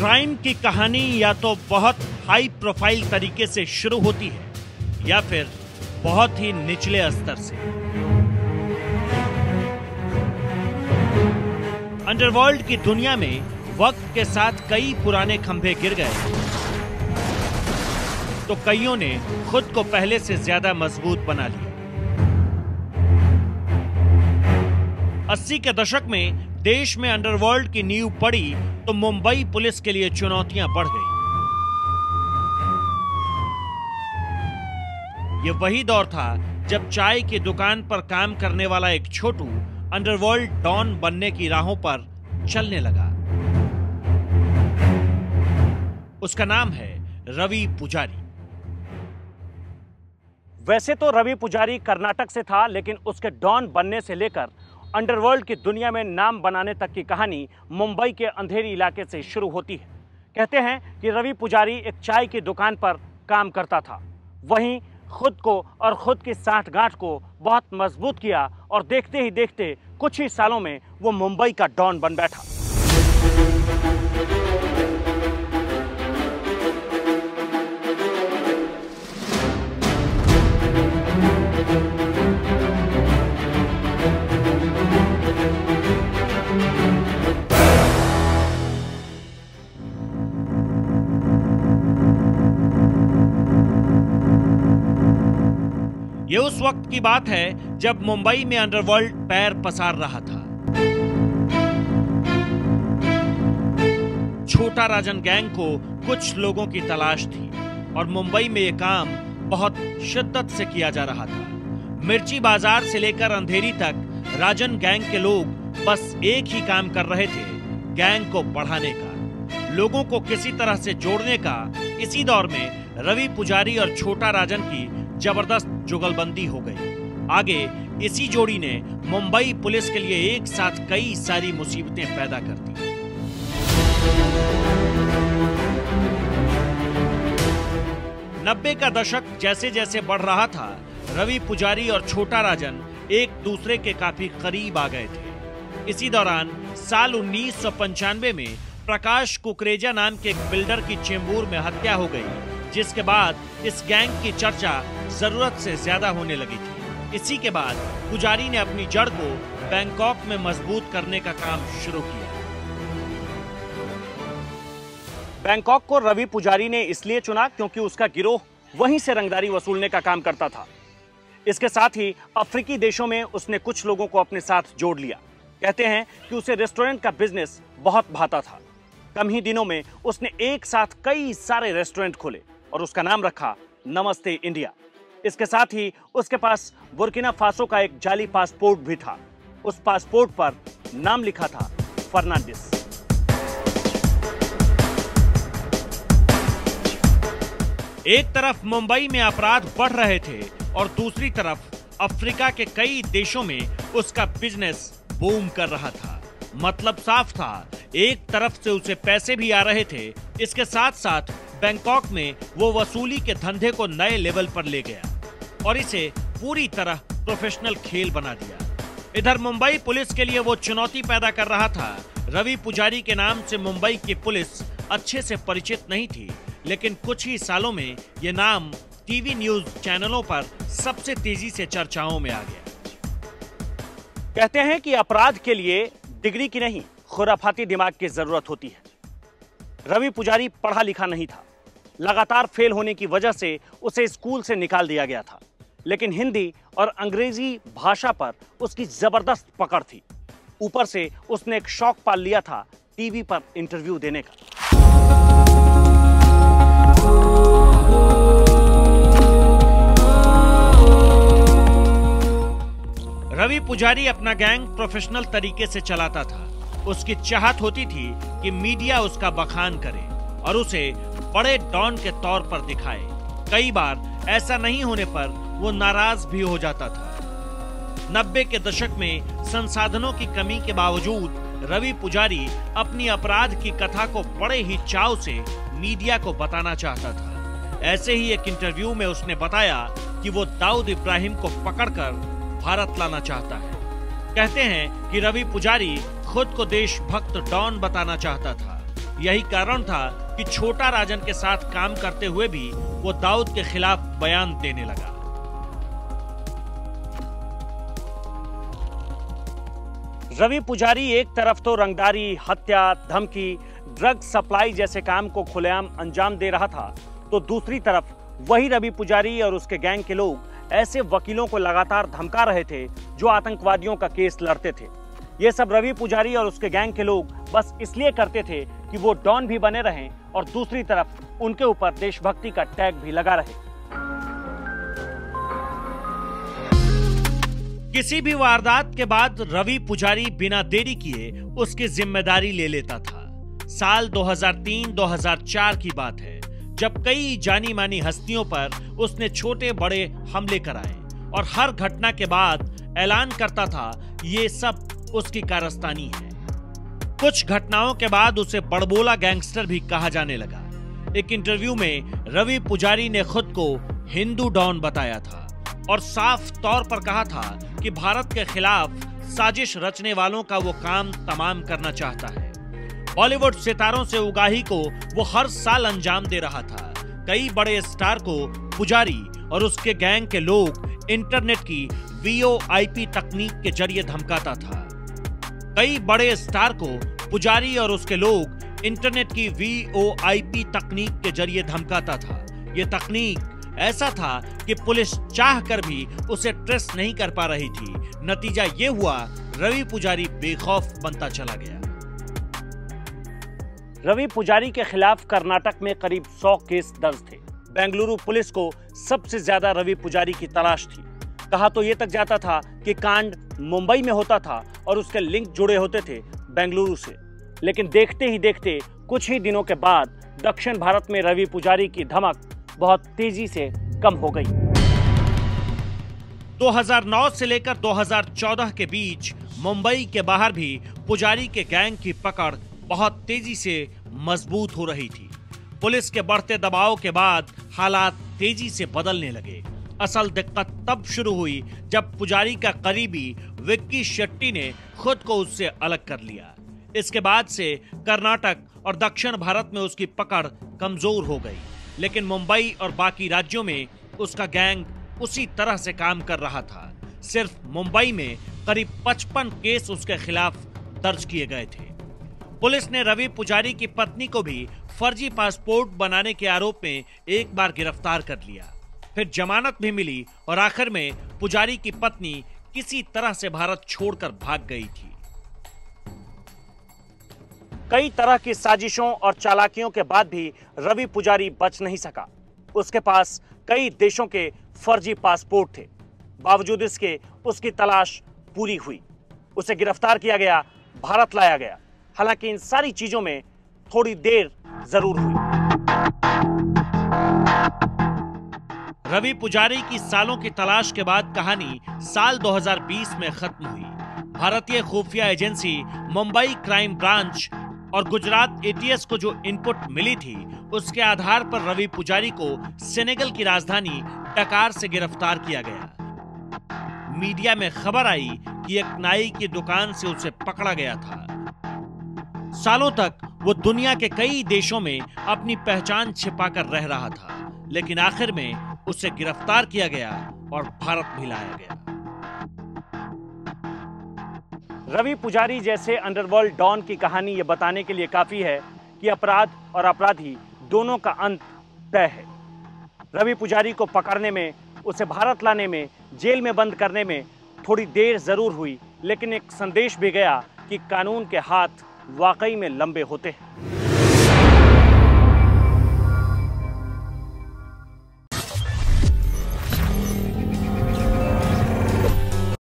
Crime की कहानी या तो बहुत हाई प्रोफाइल तरीके से शुरू होती है या फिर बहुत ही निचले स्तर से। अंडरवर्ल्ड की दुनिया में वक्त के साथ कई पुराने खंभे गिर गए तो कईयों ने खुद को पहले से ज्यादा मजबूत बना लिया। 80 के दशक में देश में अंडरवर्ल्ड की नींव पड़ी तो मुंबई पुलिस के लिए चुनौतियां बढ़ गई। ये वही दौर था जब चाय की दुकान पर काम करने वाला एक छोटू अंडरवर्ल्ड डॉन बनने की राहों पर चलने लगा। उसका नाम है रवि पुजारी। वैसे तो रवि पुजारी कर्नाटक से था, लेकिन उसके डॉन बनने से लेकर अंडरवर्ल्ड की दुनिया में नाम बनाने तक की कहानी मुंबई के अंधेरी इलाके से शुरू होती है। कहते हैं कि रवि पुजारी एक चाय की दुकान पर काम करता था, वहीं खुद को और खुद की सांठगांठ को बहुत मजबूत किया और देखते ही देखते कुछ ही सालों में वो मुंबई का डॉन बन बैठा। ये उस वक्त की बात है जब मुंबई में अंडरवर्ल्ड पैर पसार रहा था। छोटा राजन गैंग को कुछ लोगों की तलाश थी और मुंबई में ये काम बहुत शिद्दत से किया जा रहा था। मिर्ची बाजार से लेकर अंधेरी तक राजन गैंग के लोग बस एक ही काम कर रहे थे, गैंग को बढ़ाने का, लोगों को किसी तरह से जोड़ने का। इसी दौर में रवि पुजारी और छोटा राजन की जबरदस्त जुगलबंदी हो गई। आगे इसी जोड़ी ने मुंबई पुलिस के लिए एक साथ कई सारी मुसीबतें पैदा कर दी। नब्बे का दशक जैसे जैसे बढ़ रहा था, रवि पुजारी और छोटा राजन एक दूसरे के काफी करीब आ गए थे। इसी दौरान साल 1995 में प्रकाश कुकरेजा नाम के एक बिल्डर की चेंबूर में हत्या हो गई, जिसके बाद इस गैंग की चर्चा जरूरत से ज्यादा होने लगी थी। इसी के बाद पुजारी ने अपनी जड़ को बैंकॉक में मजबूत करने का काम शुरू किया। बैंकॉक को रवि पुजारी ने इसलिए चुना क्योंकि उसका गिरोह वहीं से रंगदारी वसूलने का काम करता था। इसके साथ ही अफ्रीकी देशों में उसने कुछ लोगों को अपने साथ जोड़ लिया। कहते हैं कि उसे रेस्टोरेंट का बिजनेस बहुत भाता था। कम ही दिनों में उसने एक साथ कई सारे रेस्टोरेंट खोले और उसका नाम रखा नमस्ते इंडिया। इसके साथ ही उसके पास बुर्किना फासो का एक जाली पासपोर्ट भी था। उस पासपोर्ट पर नाम लिखा था फर्नांडिस। एक तरफ मुंबई में अपराध बढ़ रहे थे और दूसरी तरफ अफ्रीका के कई देशों में उसका बिजनेस बूम कर रहा था। मतलब साफ था, एक तरफ से उसे पैसे भी आ रहे थे, इसके साथ साथ बैंकॉक में वो वसूली के धंधे को नए लेवल पर ले गया और इसे पूरी तरह प्रोफेशनल खेल बना दिया। इधर मुंबई पुलिस के लिए वो चुनौती पैदा कर रहा था। रवि पुजारी के नाम से मुंबई की पुलिस अच्छे से परिचित नहीं थी, लेकिन कुछ ही सालों में ये नाम टीवी न्यूज चैनलों पर सबसे तेजी से चर्चाओं में आ गया। कहते हैं कि अपराध के लिए डिग्री की नहीं, खुराफाती दिमाग की जरूरत होती है। रवि पुजारी पढ़ा लिखा नहीं था। लगातार फेल होने की वजह से उसे स्कूल से निकाल दिया गया था, लेकिन हिंदी और अंग्रेजी भाषा पर उसकी जबरदस्त पकड़ थी। ऊपर से उसने एक शौक पाल लिया था टीवी पर इंटरव्यू देने का। रवि पुजारी अपना गैंग प्रोफेशनल तरीके से चलाता था। उसकी चाहत होती थी कि मीडिया उसका बखान करे और उसे बड़े डॉन के तौर पर दिखाए। कई बार ऐसा नहीं होने पर वो नाराज भी हो जाता था। 90 के दशक में संसाधनों की कमी के बावजूद रवि पुजारी अपनी अपराध की कथा को बड़े ही चाव से मीडिया को बताना चाहता था। ऐसे ही एक इंटरव्यू में उसने बताया कि वो दाऊद इब्राहिम को पकड़कर भारत लाना चाहता है। कहते हैं कि रवि पुजारी खुद को देशभक्त डॉन बताना चाहता था। यही कारण था कि छोटा राजन के साथ काम करते हुए भी वो दाऊद के खिलाफ बयान देने लगा। रवि पुजारी एक तरफ तो रंगदारी, हत्या, धमकी, ड्रग सप्लाई जैसे काम को खुलेआम अंजाम दे रहा था, तो दूसरी तरफ वही रवि पुजारी और उसके गैंग के लोग ऐसे वकीलों को लगातार धमका रहे थे जो आतंकवादियों का केस लड़ते थे। ये सब रवि पुजारी और उसके गैंग के लोग बस इसलिए करते थे कि वो डॉन भी बने रहें और दूसरी तरफ उनके ऊपर देशभक्ति का टैग भी लगा रहे। किसी भी वारदात के बाद रवि पुजारी बिना देरी किए उसकी जिम्मेदारी ले लेता था। साल 2003-2004 की बात है, जब कई जानी मानी हस्तियों पर उसने छोटे बड़े हमले कराए और हर घटना के बाद ऐलान करता था ये सब उसकी कारस्तानी है। कुछ घटनाओं के बाद उसे बड़बोला गैंगस्टर भी कहा जाने लगा। एक इंटरव्यू में रवि पुजारी ने खुद को हिंदू डॉन बताया था और साफ तौर पर कहा था कि भारत के खिलाफ साजिश रचने वालों का वो काम तमाम करना चाहता है। बॉलीवुड सितारों से उगाही को वो हर साल अंजाम दे रहा था। कई बड़े स्टार को पुजारी और उसके गैंग के लोग इंटरनेट की VoIP तकनीक के जरिए धमकाता था। कई बड़े स्टार को पुजारी और उसके लोग इंटरनेट की VoIP तकनीक के जरिए धमकाता था। ये तकनीक ऐसा था कि पुलिस चाहकर भी उसे ट्रेस नहीं कर पा रही थी। नतीजा ये हुआ, रवि पुजारी बेखौफ बनता चला गया। रवि पुजारी के खिलाफ कर्नाटक में करीब 100 केस दर्ज थे। बेंगलुरु पुलिस को सबसे ज्यादा रवि पुजारी की तलाश थी। कहा तो ये तक जाता था कि कांड मुंबई में होता था और उसके लिंक जुड़े होते थे बेंगलुरु से। लेकिन देखते ही देखते कुछ ही दिनों के बाद दक्षिण भारत में रवि पुजारी की धमक बहुत तेजी से कम हो गई। 2009 से लेकर 2014 के बीच मुंबई के बाहर भी पुजारी के गैंग की पकड़ बहुत तेजी से मजबूत हो रही थी। पुलिस के बढ़ते दबाव के बाद हालात तेजी से बदलने लगे। असल दिक्कत तब शुरू हुई जब पुजारी का करीबी विक्की शेट्टी ने खुद को उससे अलग कर लिया। इसके बाद से कर्नाटक और दक्षिण भारत में उसकी पकड़ कमजोर हो गई, लेकिन मुंबई और बाकी राज्यों में उसका गैंग उसी तरह से काम कर रहा था। सिर्फ मुंबई में करीब 55 केस उसके खिलाफ दर्ज किए गए थे। पुलिस ने रवि पुजारी की पत्नी को भी फर्जी पासपोर्ट बनाने के आरोप में एक बार गिरफ्तार कर लिया। फिर जमानत भी मिली और आखिर में पुजारी की पत्नी किसी तरह से भारत छोड़कर भाग गई थी। कई तरह की साजिशों और चालाकियों के बाद भी रवि पुजारी बच नहीं सका। उसके पास कई देशों के फर्जी पासपोर्ट थे। बावजूद इसके उसकी तलाश पूरी हुई। उसे गिरफ्तार किया गया, भारत लाया गया। हालांकि इन सारी चीजों में थोड़ी देर जरूर हुई। रवि पुजारी की सालों की तलाश के बाद कहानी साल 2020 में खत्म हुई। भारतीय खुफिया एजेंसी मुंबई क्राइम ब्रांच और गुजरात ATS को जो इनपुट मिली थी, उसके आधार पर रवि पुजारी को सेनेगल की राजधानी डकार से गिरफ्तार किया गया। मीडिया में खबर आई कि एक नाई की दुकान से उसे पकड़ा गया था। सालों तक वो दुनिया के कई देशों में अपनी पहचान छिपाकर रह रहा था, लेकिन आखिर में उसे गिरफ्तार किया गया और भारत भी लाया गया। रवि पुजारी जैसे अंडरवर्ल्ड डॉन की कहानी ये बताने के लिए काफी है कि अपराध और अपराधी दोनों का अंत तय है। रवि पुजारी को पकड़ने में, उसे भारत लाने में, जेल में बंद करने में थोड़ी देर जरूर हुई, लेकिन एक संदेश भी गया कि कानून के हाथ वाकई में लंबे होते हैं।